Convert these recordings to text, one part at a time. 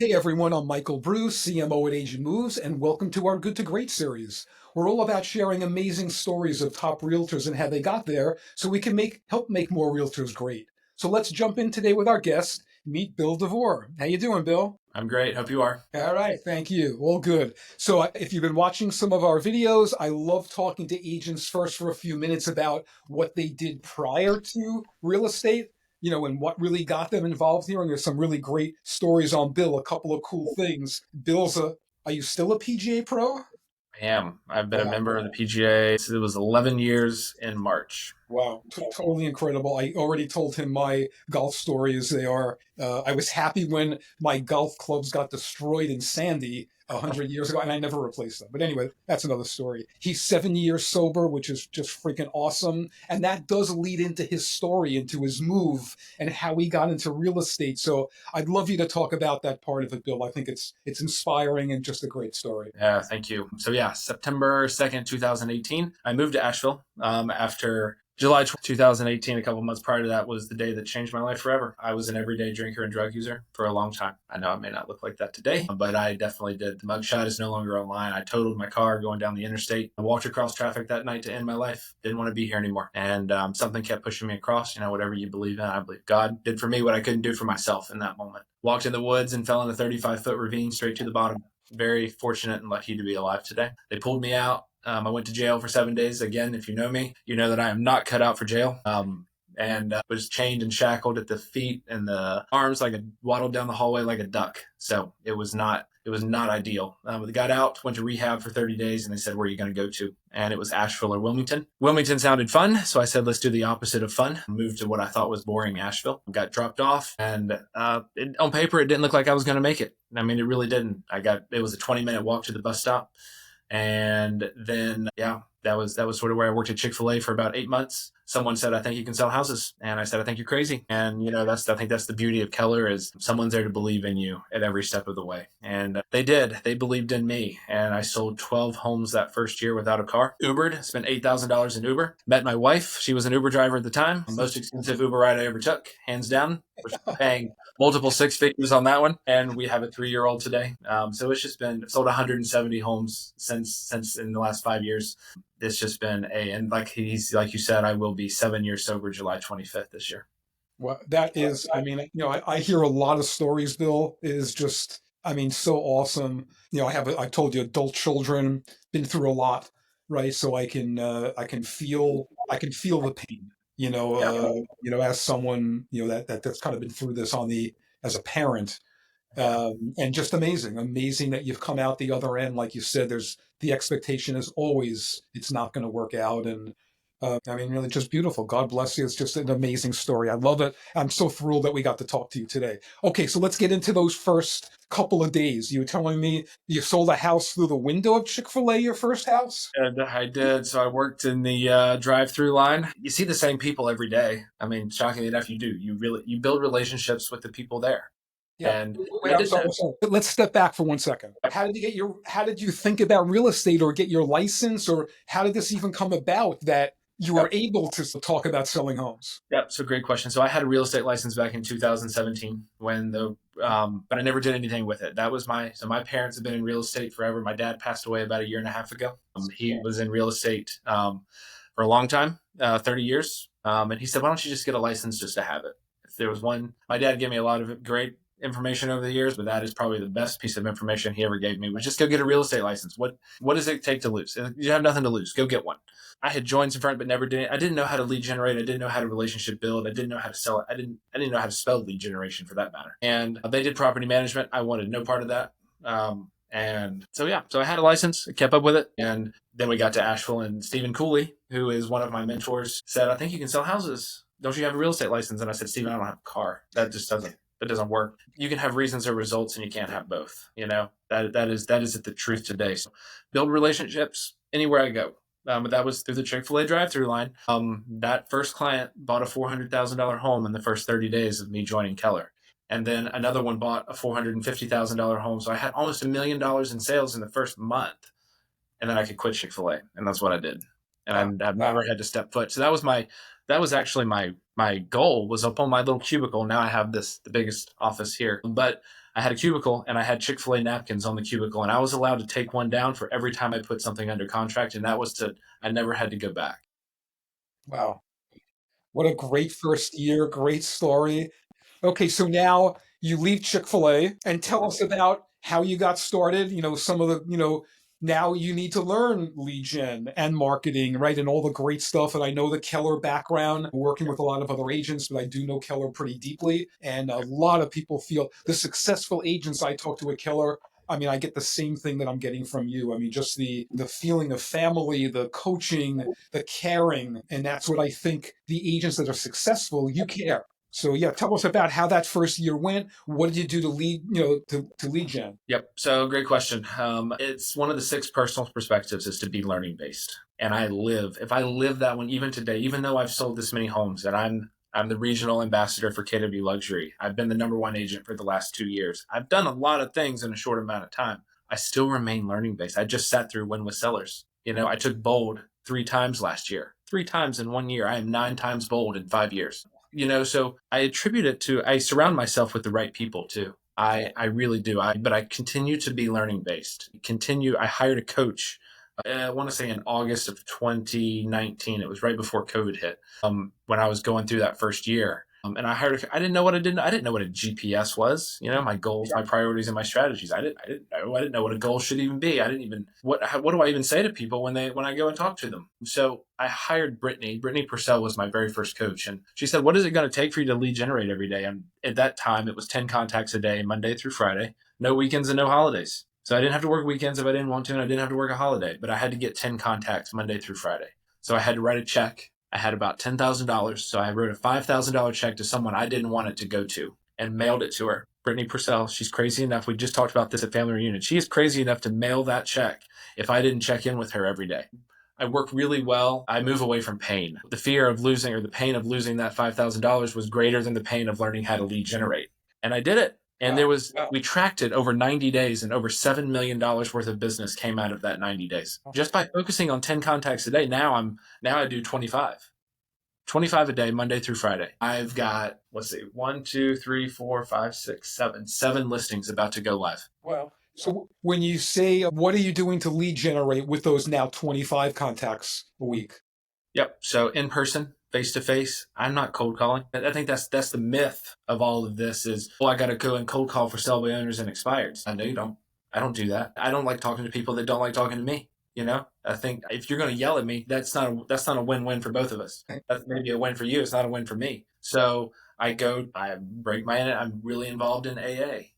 Hey everyone, I'm Michael Bruce, CMO at Asian Moves, and welcome to our Good to Great series. We're all about sharing amazing stories of top realtors and how they got there so we can help make more realtors great. So let's jump in today with our guest, meet Bill DeVore. How you doing, Bill? I'm great. Hope you are. All right, thank you. All good. So, if you've been watching some of our videos, I love talking to agents first for a few minutes about what they did prior to real estate, and what really got them involved here. And there's some really great stories on Bill, a couple of cool things. Are you still a PGA pro? I am. I've been a Wow. member of the PGA. It was 11 years in March. Wow, totally incredible. I already told him my golf stories. They are, I was happy when my golf clubs got destroyed in Sandy 100 years ago, and I never replaced them. But anyway, that's another story. He's 7 years sober, which is just freaking awesome. And that does lead into his story, into his move, and how he got into real estate. So I'd love you to talk about that part of it, Bill. I think it's inspiring and just a great story. Yeah, thank you. So yeah, September 2nd, 2018, I moved to Asheville after July 2018. A couple months prior to that was the day that changed my life forever. I was an everyday drinker and drug user for a long time. I know I may not look like that today, but I definitely did. The mugshot is no longer online. I totaled my car going down the interstate. I walked across traffic that night to end my life. Didn't want to be here anymore. And something kept pushing me across. Whatever you believe in, I believe God did for me what I couldn't do for myself in that moment. Walked in the woods and fell in a 35-foot ravine straight to the bottom. Very fortunate and lucky to be alive today. They pulled me out. I went to jail for 7 days. Again, if you know me, you know that I am not cut out for jail. And was chained and shackled at the feet and the arms, waddled down the hallway like a duck. So it was not ideal. We got out, went to rehab for 30 days, and they said, "Where are you going to go to?" And it was Asheville or Wilmington. Wilmington sounded fun, so I said, "Let's do the opposite of fun." Moved to what I thought was boring Asheville. Got dropped off, and on paper, it didn't look like I was going to make it. I mean, it really didn't. It was a 20-minute walk to the bus stop. And then, that was sort of where I worked at Chick-fil-A for about 8 months. Someone said, "I think you can sell houses." And I said, "I think you're crazy." And, I think that's the beauty of Keller, is someone's there to believe in you at every step of the way. And they did. They believed in me. And I sold 12 homes that first year without a car. Ubered, spent $8,000 in Uber. Met my wife. She was an Uber driver at the time. Most expensive Uber ride I ever took, hands down. We're paying multiple six figures on that one. And we have a 3-year-old today. So it's just been sold 170 homes since in the last 5 years. It's just been and like you said, I will be 7 years sober July 25th this year. Well, that is, I mean, I hear a lot of stories, Bill. It is just, I mean, so awesome. I told you, adult children, been through a lot, right? So I can feel the pain, Yeah. as someone, that's kind of been through this as a parent. And just amazing that you've come out the other end. Like you said, the expectation is always it's not going to work out. And I mean, really just beautiful. God bless you. It's just an amazing story. I love it. I'm so thrilled that we got to talk to you today. Okay, so let's get into those first couple of days. You were telling me you sold a house through the window of Chick-fil-A, your first house? And I did. So I worked in the drive-through line. You see the same people every day. I mean, shockingly enough, you do. You build relationships with the people there. Yeah. And Wait, I'm sorry. Let's step back for 1 second. How did you think about real estate or get your license, or how did this even come about that you were Yep. able to talk about selling homes? Yep. So great question. So I had a real estate license back in 2017 but I never did anything with it. So my parents have been in real estate forever. My dad passed away about a year and a half ago. He was in real estate for a long time, 30 years. And he said, "Why don't you just get a license just to have it?" If there was one, my dad gave me a lot of great information over the years, but that is probably the best piece of information he ever gave me, was just go get a real estate license. What does it take to lose? You have nothing to lose. Go get one. I had joined some front, but never did it. I didn't know how to lead generate. I didn't know how to relationship build. I didn't know how to sell it. I didn't know how to spell lead generation, for that matter. And they did property management. I wanted no part of that. And so, so I had a license, I kept up with it. And then we got to Asheville, and Stephen Cooley, who is one of my mentors, said, "I think you can sell houses. Don't you have a real estate license?" And I said, "Stephen, I don't have a car. That doesn't work. You can have reasons or results, and you can't have both. That is the truth today." So build relationships anywhere I go. But that was through the Chick-fil-A drive-through line. That first client bought a $400,000 home in the first 30 days of me joining Keller. And then another one bought a $450,000 home. So I had almost $1 million in sales in the first month. And then I could quit Chick-fil-A. And that's what I did. And I've never had to step foot. So that was actually my goal, was up on my little cubicle. Now I have the biggest office here. But I had a cubicle and I had Chick-fil-A napkins on the cubicle, and I was allowed to take one down for every time I put something under contract. And that was I never had to go back. Wow. What a great first year, great story. Okay, so now you leave Chick-fil-A and tell us about how you got started. Some of the, now you need to learn lead gen and marketing, right? And all the great stuff. And I know the Keller background, working with a lot of other agents, but I do know Keller pretty deeply. And a lot of people feel the successful agents I talk to at Keller. I mean, I get the same thing that I'm getting from you. I mean, just the feeling of family, the coaching, the caring, and that's what I think the agents that are successful, you care. So yeah, tell us about how that first year went. What did you do to lead, to lead gen? Yep. So great question. It's one of the 6 personal perspectives is to be learning based. And if I live that one even today, even though I've sold this many homes and I'm the regional ambassador for KW Luxury. I've been the #1 agent for the last 2 years. I've done a lot of things in a short amount of time. I still remain learning based. I just sat through Win with Sellers. I took bold 3 times last year, 3 times in 1 year. I am 9 times bold in 5 years. So I attribute it to, I surround myself with the right people too. I really do. But I continue to be learning based. I hired a coach. I want to say in August of 2019. It was right before COVID hit. When I was going through that first year. And I didn't know what I didn't know what a GPS was, my goals, my priorities, and my strategies. I didn't know what a goal should even be. I didn't even, what do I even say to people when I go and talk to them? So I hired Brittany. Brittany Purcell was my very first coach. And she said, what is it going to take for you to lead generate every day? And at that time it was 10 contacts a day, Monday through Friday, no weekends and no holidays. So I didn't have to work weekends if I didn't want to, and I didn't have to work a holiday, but I had to get 10 contacts Monday through Friday. So I had to write a check. I had about $10,000. So I wrote a $5,000 check to someone I didn't want it to go to and mailed it to her. Brittany Purcell, she's crazy enough. We just talked about this at Family Reunion. She is crazy enough to mail that check if I didn't check in with her every day. I work really well. I move away from pain. The fear of losing, or the pain of losing that $5,000 was greater than the pain of learning how to lead generate. And I did it. And we tracked it over 90 days, and over $7 million worth of business came out of that 90 days. Just by focusing on 10 contacts a day. Now I do 25 a day, Monday through Friday. I've got, let's see, 1, 2, 3, 4, 5, 6, 7 listings about to go live. Wow. So when you say, what are you doing to lead generate with those now 25 contacts a week? Yep. So in person, face to face, I'm not cold calling. I think that's the myth of all of this is, I got to go and cold call for sell by owners and expireds. I know you don't. I don't do that. I don't like talking to people that don't like talking to me. I think if you're going to yell at me, that's not a win-win for both of us. That's maybe a win for you. It's not a win for me. So I break I'm really involved in AA.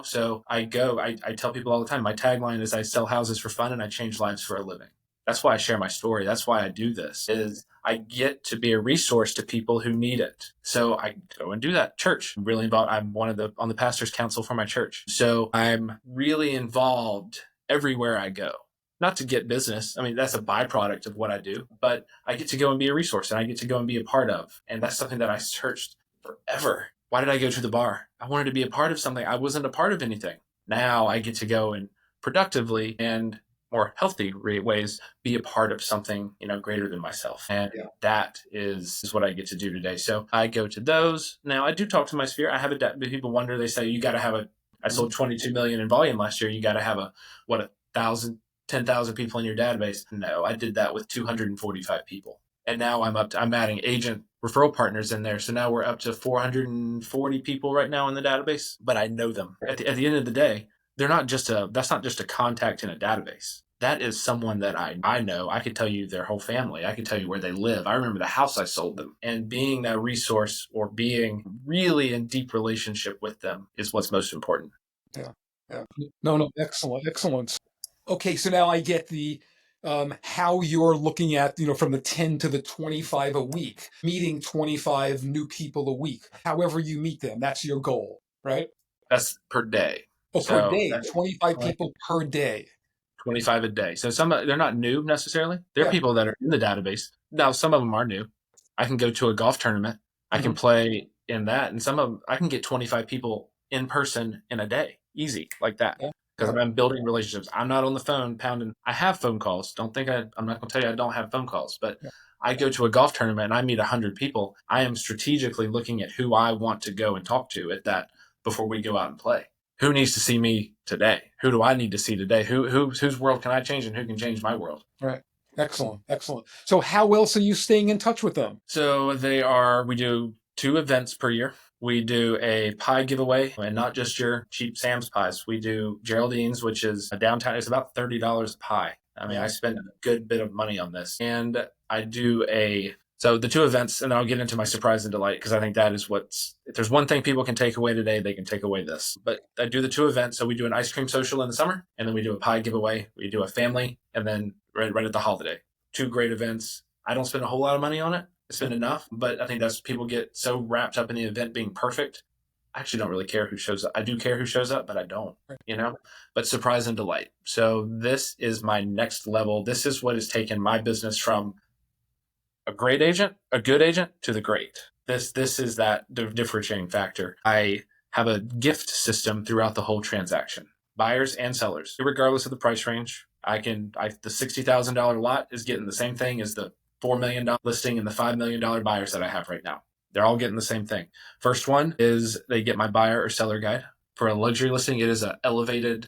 So I tell people all the time, my tagline is I sell houses for fun and I change lives for a living. That's why I share my story. That's why I do this, is I get to be a resource to people who need it. So I go and do that. Church, I'm really involved. I'm on the pastor's council for my church. So I'm really involved everywhere I go. Not to get business. I mean, that's a byproduct of what I do, but I get to go and be a resource, and I get to go and be a part of. And that's something that I searched forever. Why did I go to the bar? I wanted to be a part of something. I wasn't a part of anything. Now I get to go and productively and more healthy ways be a part of something greater than myself, and that is what I get to do today. So I go to those. Now I do talk to my sphere. I have people wonder, they say you got to have I sold 22 million in volume last year, you got to have 10,000 people in your database. No, I did that with 245 people, and now I'm adding agent referral partners in there. So now we're up to 440 people right now in the database, but I know them. At the end of the day, that's not just a contact in a database. That is someone that I know. I could tell you their whole family. I could tell you where they live. I remember the house I sold them. And being that resource, or being really in deep relationship with them, is what's most important. Yeah. No, excellent. Okay, so now I get the how you're looking at, from the 10 to the 25 a week, meeting 25 new people a week. However you meet them, that's your goal, right? That's per day. Oh, per day, 25 people per day. 25 a day. So they're not new necessarily. They're people that are in the database. Now, some of them are new. I can go to a golf tournament. I can play in that. And some of them, I can get 25 people in person in a day. Easy, like that. Because I'm building relationships. I'm not on the phone pounding. I have phone calls. Don't think I'm not going to tell you I don't have phone calls. But I go to a golf tournament and I meet 100 people. I am strategically looking at who I want to go and talk to at that before we go out and play. who needs to see me today? Who do I need to see today? Whose world can I change, and who can change my world? Right. Excellent. Excellent. So how else are you staying in touch with them? So we do 2 events per year. We do a pie giveaway, and not just your cheap Sam's pies. We do Geraldine's, which is a downtown. It's about $30 a pie. I mean, I Wow. spend a good bit of money on this. And I do so the 2 events, and I'll get into my surprise and delight, because I think that is if there's one thing people can take away today, they can take away this. But I do the 2 events. So we do an ice cream social in the summer, and then we do a pie giveaway. We do a family, and then right at the holiday. 2 great events. I don't spend a whole lot of money on it. I spend enough, but I think that's people get so wrapped up in the event being perfect. I actually don't really care who shows up. I do care who shows up, but I don't, but surprise and delight. So this is my next level. This is what has taken my business from a great agent, a good agent, to the great. This is that differentiating factor. I have a gift system throughout the whole transaction, buyers and sellers, regardless of the price range. The $60,000 lot is getting the same thing as the $4 million listing and the $5 million buyers that I have right now. They're all getting the same thing. First one is they get my buyer or seller guide. For a luxury listing, it is an elevated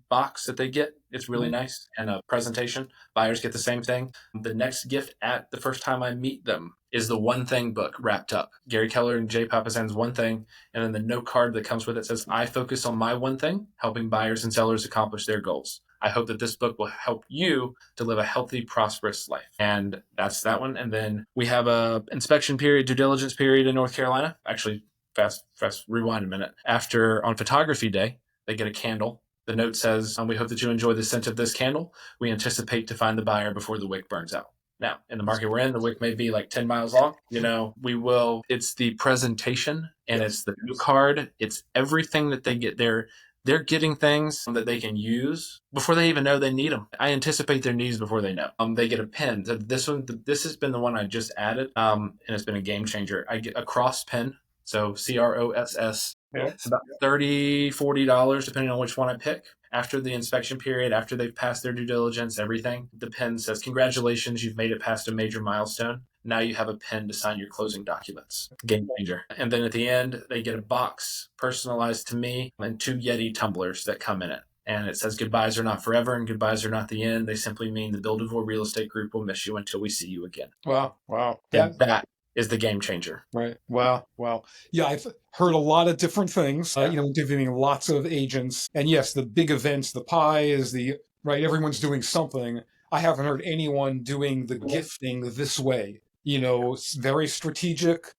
box that they get. It's really nice, and a presentation. Buyers get the same thing. The next gift at the first time I meet them is the One Thing book wrapped up. Gary Keller and Jay Papasan's One Thing, and then the note card that comes with it says, "I focus on my one thing, helping buyers and sellers accomplish their goals. I hope that this book will help you to live a healthy, prosperous life." And that's that one. And then we have a inspection period, due diligence period in North Carolina. Actually, fast rewind a minute. On photography day, they get a candle. The note says, "We hope that you enjoy the scent of this candle. We anticipate to find the buyer before the wick burns out." Now, in the market we're in, the wick may be like 10 miles long. It's the presentation, and it's the new card. It's everything that they get there. They're getting things that they can use before they even know they need them. I anticipate their needs before they know. They get a pen. This has been the one I just added, and it's been a game changer. I get a cross pen. So CROSS. Yeah. It's about $30, $40, depending on which one I pick. After the inspection period, after they've passed their due diligence, everything, the pen says, "Congratulations, you've made it past a major milestone. Now you have a pen to sign your closing documents." Game changer. And then at the end, they get a box personalized to me and 2 Yeti tumblers that come in it. And it says, "Goodbyes are not forever, and goodbyes are not the end. They simply mean the Bill DeVore Real Estate Group will miss you until we see you again." Wow. Wow. Yeah. And that is the game changer. Right. Wow. Wow. Yeah, I've heard a lot of different things, interviewing lots of agents. And yes, the big events, the pie is right, everyone's doing something. I haven't heard anyone doing the gifting this way. It's very strategic,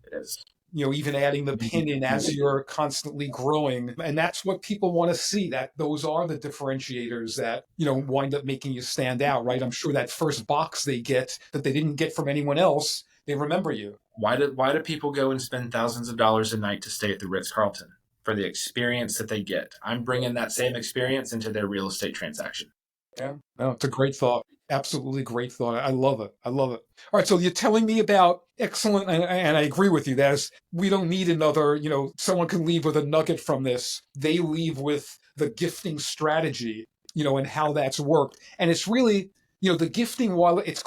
It is. even adding the pin in as you're constantly growing. And that's what people want to see, that those are the differentiators that, wind up making you stand out, right? I'm sure that first box they get that they didn't get from anyone else, they remember you. Why do people go and spend thousands of dollars a night to stay at the Ritz-Carlton? For the experience that they get. I'm bringing that same experience into their real estate transaction. Yeah, no, it's a great thought. Absolutely great thought. I love it. I love it. All right, so you're telling me about excellent, and I agree with you. We don't need another, someone can leave with a nugget from this. They leave with the gifting strategy, and how that's worked. And it's really, the gifting, while it's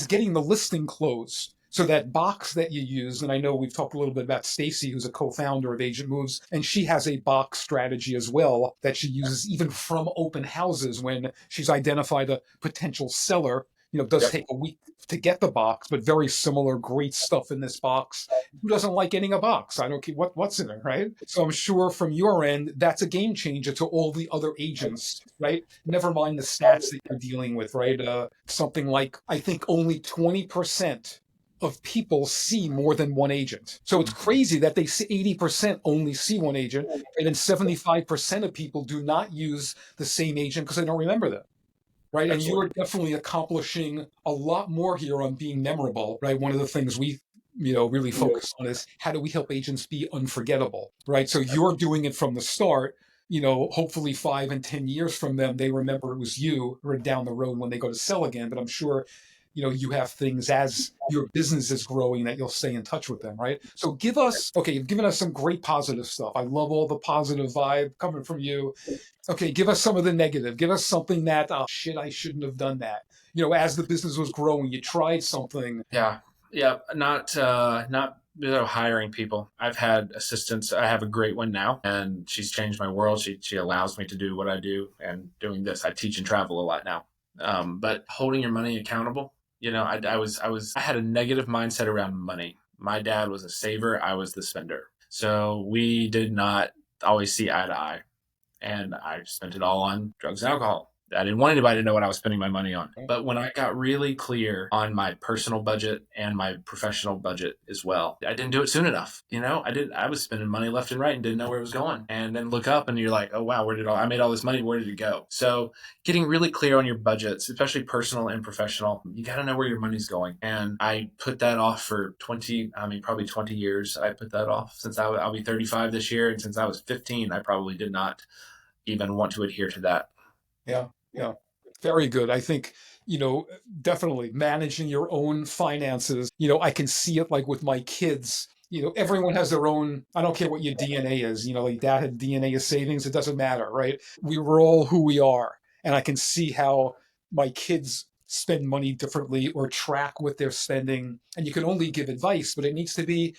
getting the listing closed. So that box that you use, and I know we've talked a little bit about Stacy, who's a co-founder of Agent Moves, and she has a box strategy as well that she uses even from open houses when she's identified a potential seller. It does take a week to get the box, but very similar, great stuff in this box. Who doesn't like getting a box? I don't care what's in it, right? So I'm sure from your end, that's a game changer to all the other agents, right? Never mind the stats that you're dealing with, right? Something like, I think only 20% of people see more than one agent. So it's crazy that they see 80% only see one agent, and then 75% of people do not use the same agent because they don't remember them. Right. And you're definitely accomplishing a lot more here on being memorable. Right. One of the things we really focus on is how do we help agents be unforgettable? Right. So you're doing it from the start. Hopefully 5 and 10 years from them, they remember it was you, or down the road when they go to sell again. But I'm sure you have things as your business is growing that you'll stay in touch with them, right? So you've given us some great positive stuff. I love all the positive vibe coming from you. Okay, give us some of the negative. Give us something that, oh shit, I shouldn't have done that. As the business was growing, you tried something. Yeah. Not hiring people. I've had assistants. I have a great one now, and she's changed my world. She allows me to do what I do, and doing this, I teach and travel a lot now. But holding your money accountable, I had a negative mindset around money. My dad was a saver. I was the spender. So we did not always see eye to eye, and I spent it all on drugs and alcohol. I didn't want anybody to know what I was spending my money on. But when I got really clear on my personal budget and my professional budget as well, I didn't do it soon enough. I was spending money left and right and didn't know where it was going. And then look up and you're like, oh wow, I made all this money, where did it go? So getting really clear on your budgets, especially personal and professional, you got to know where your money's going. And I put that off for probably 20 years. I put that off since I'll be 35 this year. And since I was 15, I probably did not even want to adhere to that. Yeah. Yeah. Very good. I think, definitely managing your own finances. I can see it like with my kids. Everyone has their own, I don't care what your DNA is, like dad had DNA of savings, it doesn't matter, right? We were all who we are. And I can see how my kids spend money differently or track what they're spending. And you can only give advice, but it needs to be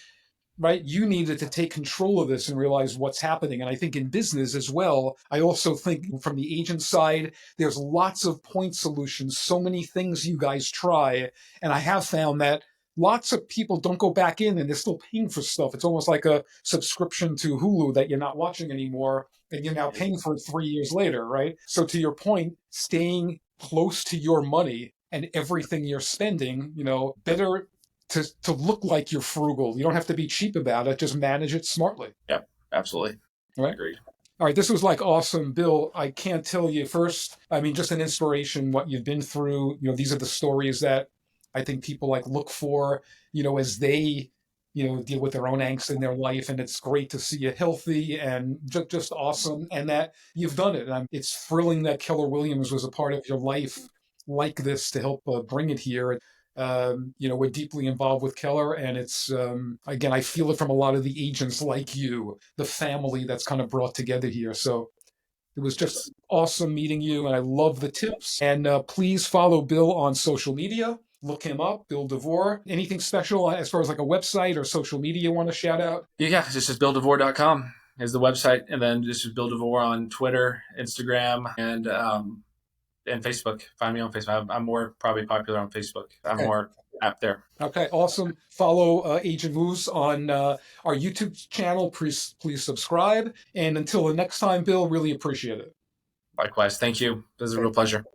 right? You needed to take control of this and realize what's happening. And I think in business as well, I also think from the agent side, there's lots of point solutions, so many things you guys try. And I have found that lots of people don't go back in and they're still paying for stuff. It's almost like a subscription to Hulu that you're not watching anymore and you're now paying for it 3 years later, right? So to your point, staying close to your money and everything you're spending, better to look like you're frugal. You don't have to be cheap about it. Just manage it smartly. Yeah, absolutely. Right. Agreed. All right. This was like awesome, Bill. I can't tell you first. I mean, just an inspiration, what you've been through. These are the stories that I think people like look for, as they, deal with their own angst in their life. And it's great to see you healthy and just awesome. And that you've done it. And it's thrilling that Keller Williams was a part of your life like this to help bring it here. We're deeply involved with Keller, and it's again, I feel it from a lot of the agents like you, the family that's kind of brought together here. So it was just awesome meeting you, and I love the tips. And please follow Bill on social media. Look him up, Bill DeVore. Anything special as far as like a website or social media you want to shout out? Yeah, it's just BillDeVore.com is the website, and then just Bill DeVore on Twitter, Instagram, and Facebook. Find me on Facebook. I'm more probably popular on Facebook. I'm more app there. Okay, awesome. Follow Agent Moves on our YouTube channel. Please subscribe. And until the next time, Bill, really appreciate it. Likewise. Thank you. This is a real pleasure.